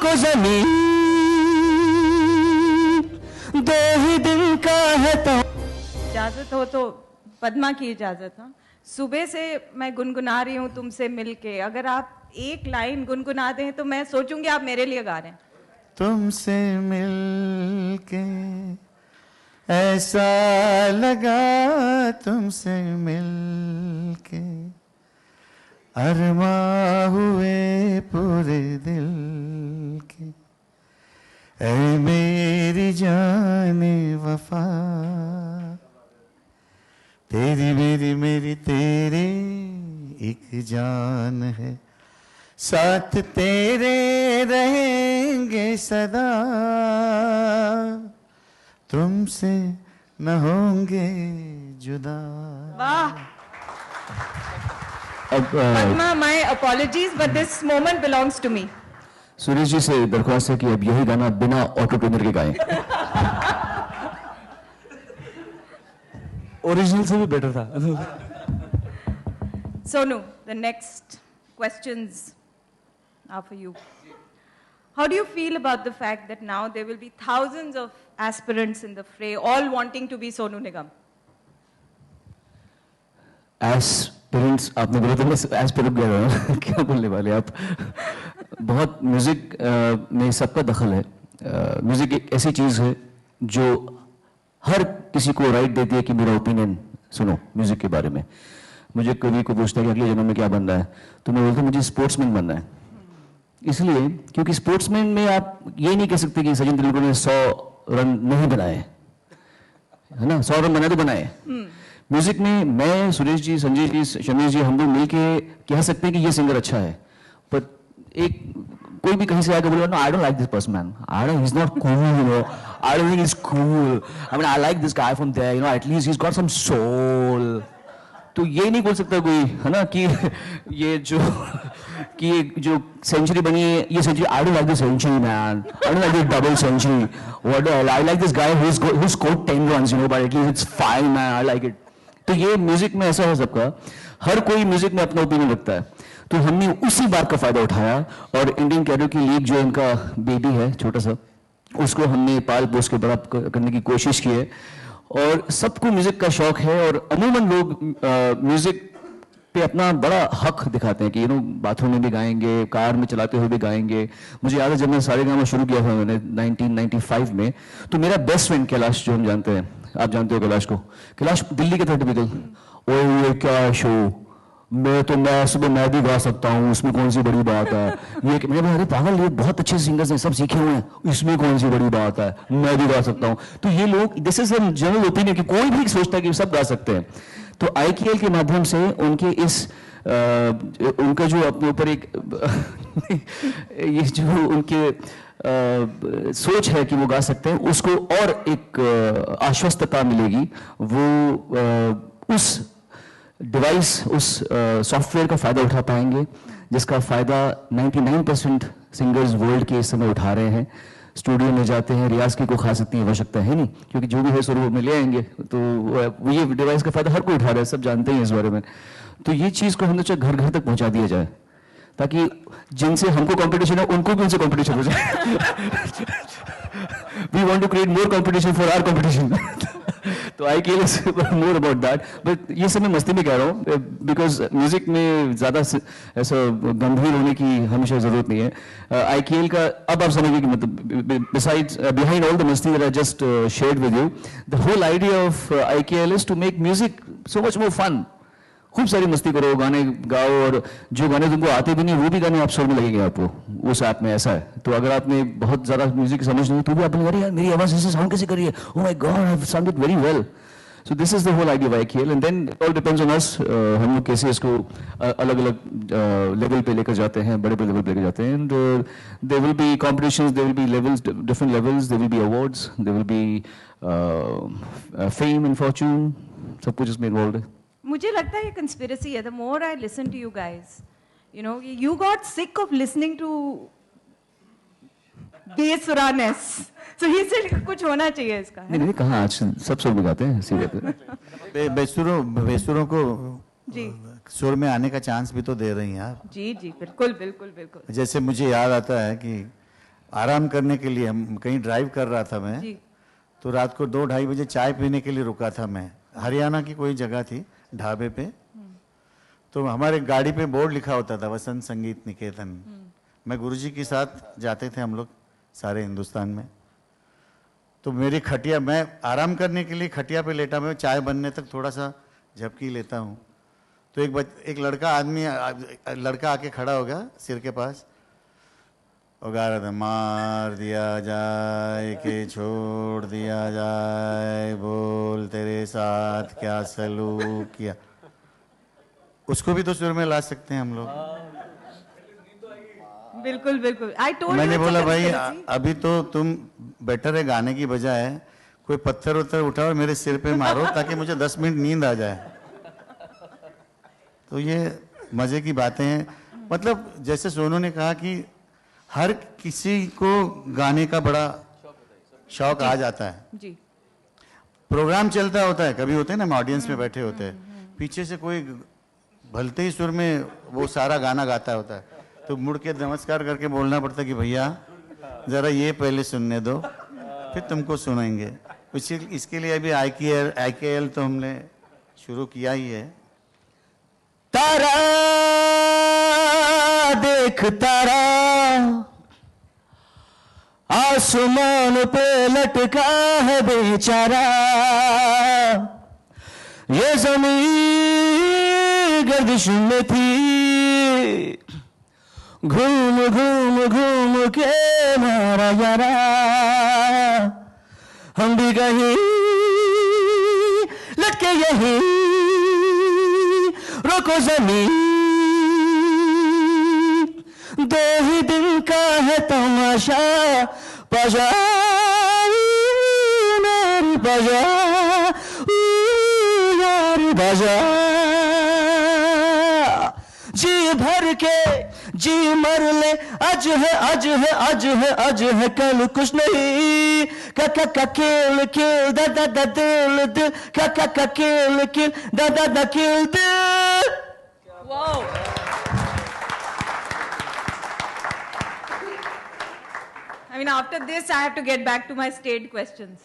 को जमीन दो ही दिन का है तो। इजाजत हो तो पद्मा की इजाजत। हाँ, सुबह से मैं गुनगुना रही हूँ तुमसे मिलके, अगर आप एक लाइन गुनगुना दें तो मैं सोचूंगी आप मेरे लिए गा रहे हैं। तुमसे मिलके ऐसा लगा, तुमसे मिलके अरमा हुए पूरे दिल के, ऐ मेरी जाने वफा, तेरी मेरी मेरी तेरे एक जान है, साथ तेरे रहेंगे सदा, तुमसे न होंगे जुदा। वाह। Padma, my apologies but this moment belongs to me. Suresh ji से दरख्वास्त है कि अब यही गाना बिना ऑटो ट्यूनर के गाएं। ओरिजिनल से भी बेटर था। Sonu, the next questions are for you. How do you feel about the fact that now there will be thousands of aspirants in the fray, all wanting to be Sonu Nigam? Aspirants आपने बोला तो मैं aspirant कह रहा हूँ। क्या बोलने वाले आप। बहुत म्यूजिक में सबका दखल है। म्यूजिक एक ऐसी चीज़ है जो हर किसी को राइट देती है कि मेरा ओपिनियन सुनो म्यूजिक के बारे में। मुझे कभी को पूछता है कि अगले जन्म में क्या बनना है, तो मैं बोलता हूँ मुझे स्पोर्ट्समैन बनना है। इसलिए क्योंकि स्पोर्ट्समैन में आप ये नहीं कह सकते कि सचिन तेंदुलकर ने 100 रन नहीं बनाए, है ना, 100 रन बनाए तो बनाए। म्यूजिक में मैं, सुरेश जी, संजय जी, शमीर जी, हम लोग मिलके कह सकते हैं कि ये सिंगर अच्छा है, पर एक कोई भी कहीं से आकर बोलेगा, no I don't like this person man, I don't, he is not cool, you know, I don't think he is cool, I mean I like this guy from there, you know, at least he is got some soul. तो ये नहीं बोल सकता कोई, है ना, कि ये जो सेंचुरी बनी है, ये century, I don't like this century man, I don't like this double century, what I like this guy who scored 10 runs, you know, but at least it's fine man, I like it. तो ये music में ऐसा है सबका, हर कोई music में अपना opinion रखता है। तो हमने उसी बात का फायदा उठाया और इंडियन कैरियोकी लीग जो इनका बेबी है छोटा सा, उसको हमने पाल पोस के बड़ा करने की कोशिश की है। और सबको म्यूजिक का शौक है और अमूमन लोग म्यूजिक पे अपना बड़ा हक दिखाते हैं कि यू नो बाथरूम में भी गाएंगे, कार में चलाते हुए भी गाएंगे। मुझे याद है जब मैं सारेगामा शुरू किया था मैंने 1995 में, तो मेरा बेस्ट फ्रेंड कैलाश, जो हम जानते हैं, आप जानते हो कैलाश को, कैलाश दिल्ली के था टिपिकल, ओए ये क्या शो, मैं सुबह मैं भी गा सकता हूँ, उसमें कौन सी बड़ी बात है, ये कि मैंने, अरे पागल, ये बहुत अच्छे सिंगर्स हैं, सब सीखे हुए हैं, इसमें कौन सी बड़ी बात है, मैं भी गा सकता हूँ। तो ये लोग, this is an general opinion कि कोई भी सोचता है कि सब गा सकते हैं। तो IKL के माध्यम से उनके इस उनका जो अपने ऊपर एक ये जो उनके सोच है कि वो गा सकते हैं, उसको और एक आश्वस्तता मिलेगी। वो उस डिवाइस, उस सॉफ्टवेयर का फायदा उठा पाएंगे जिसका फायदा 99% सिंगर्स वर्ल्ड के इस समय उठा रहे हैं। स्टूडियो में जाते हैं, रियाज की कोई खास इतनी आवश्यकता है नहीं, क्योंकि जो भी है शुरू में ले आएंगे। तो ये डिवाइस का फायदा हर कोई उठा रहा है, सब जानते हैं इस बारे में। तो ये चीज़ को हम लोग घर घर तक पहुंचा दिया जाए, ताकि जिनसे हमको कंपटीशन है उनको भी उनसे कंपटीशन हो जाए। We want to create more competition for our competition. तो IKL is more about that. But ये सब मैं मस्ती में कह रहा हूँ, बिकॉज म्यूजिक में ज़्यादा ऐसा गंभीर होने की हमेशा ज़रूरत नहीं है। IKL का अब आप समझिए कि मतलब besides behind all the masti that I just shared with you, the whole idea of IKL is to make music so much more fun. खूब सारी मस्ती करो, गाने गाओ, और जो गाने तुमको आते भी नहीं वो भी गाने आप सुनने लगेंगे आपको उस ऐप में। ऐसा है, तो अगर आपने बहुत ज़्यादा म्यूजिक समझ नहीं तो भी आप अरे यार मेरी आवाज़ ऐसे साउंड कैसे करी है, oh my god I have sounded very well. So this is the whole idea of IKL, and then all depends on us. हम लोग कैसे इसको अलग अलग लेवल पे लेकर जाते हैं, बड़े बड़े लेवल पे लेकर जाते हैं। And there will be competitions, there will be levels, different levels, there will be awards, there will be fame and fortune, सब कुछ इसमें इन्वॉल्व है। मुझे लगता है ये कंस्पिरेसी है। The more I listen to you guys, you know, you got sick of listening to बेसुरानेस, so he said कुछ होना चाहिए इसका। नहीं कहाँ, आज सब सुर में गाते हैं, सीधे पे। बेसुरों को जी सुर में आने का चांस भी तो दे रही हैं आप। जी जी बिल्कुल बिल्कुल बिल्कुल। जैसे मुझे याद आता है कि आराम करने के लिए हम कहीं ड्राइव कर रहा था मैं, जी। तो रात को 2-2:30 बजे चाय पीने के लिए रुका था मैं। हरियाणा की कोई जगह थी, ढाबे पे। तो हमारे गाड़ी पे बोर्ड लिखा होता था वसंत संगीत निकेतन। मैं गुरुजी के साथ जाते थे हम लोग सारे हिंदुस्तान में। तो मेरी खटिया, मैं आराम करने के लिए खटिया पे लेटा, मैं चाय बनने तक थोड़ा सा झपकी लेता हूँ। तो एक लड़का आके खड़ा हो गया सिर के पास और गा रहा था, मार दिया जाए कि छोड़ दिया जाए, बोल तेरे साथ क्या सलूक किया। उसको भी तो सुर में ला सकते हैं हम लोग। बिल्कुल बिल्कुल। आई टोल्ड मैंने बोला भाई अभी तो तुम बेटर है गाने की बजाय कोई पत्थर उत्थर उठाओ और मेरे सिर पे मारो ताकि मुझे 10 मिनट नींद आ जाए। तो ये मजे की बातें हैं। मतलब जैसे सोनू ने कहा कि हर किसी को गाने का बड़ा शौक आ जाता है। जी। प्रोग्राम चलता होता है, कभी होते हैं ना हम ऑडियंस में बैठे होते हैं, पीछे से कोई भलते ही सुर में वो सारा गाना गाता होता है, तो मुड़ के नमस्कार करके बोलना पड़ता है कि भैया जरा ये पहले सुनने दो फिर तुमको सुनेंगे। इसके लिए अभी IKL तो हमने शुरू किया ही है। तारा देख तारा आसमान पे लटका है बेचारा, ये ज़मीन गर्दिश में थी, घूम घूम घूम के मारा यारा, हम भी कहीं लटके यहीं, रोको ज़मीन, दो ही दिन का है तमाशा, बजा मेरी बजा यार बजा, जी भर के जी मर ले, आज है आज है आज है आज है कल कुछ नहीं, का किल किल दा दा दा दिल दिल, का किल किल दा दा दा किल दिल। Wow. I mean, after this, I have to get back to my state questions.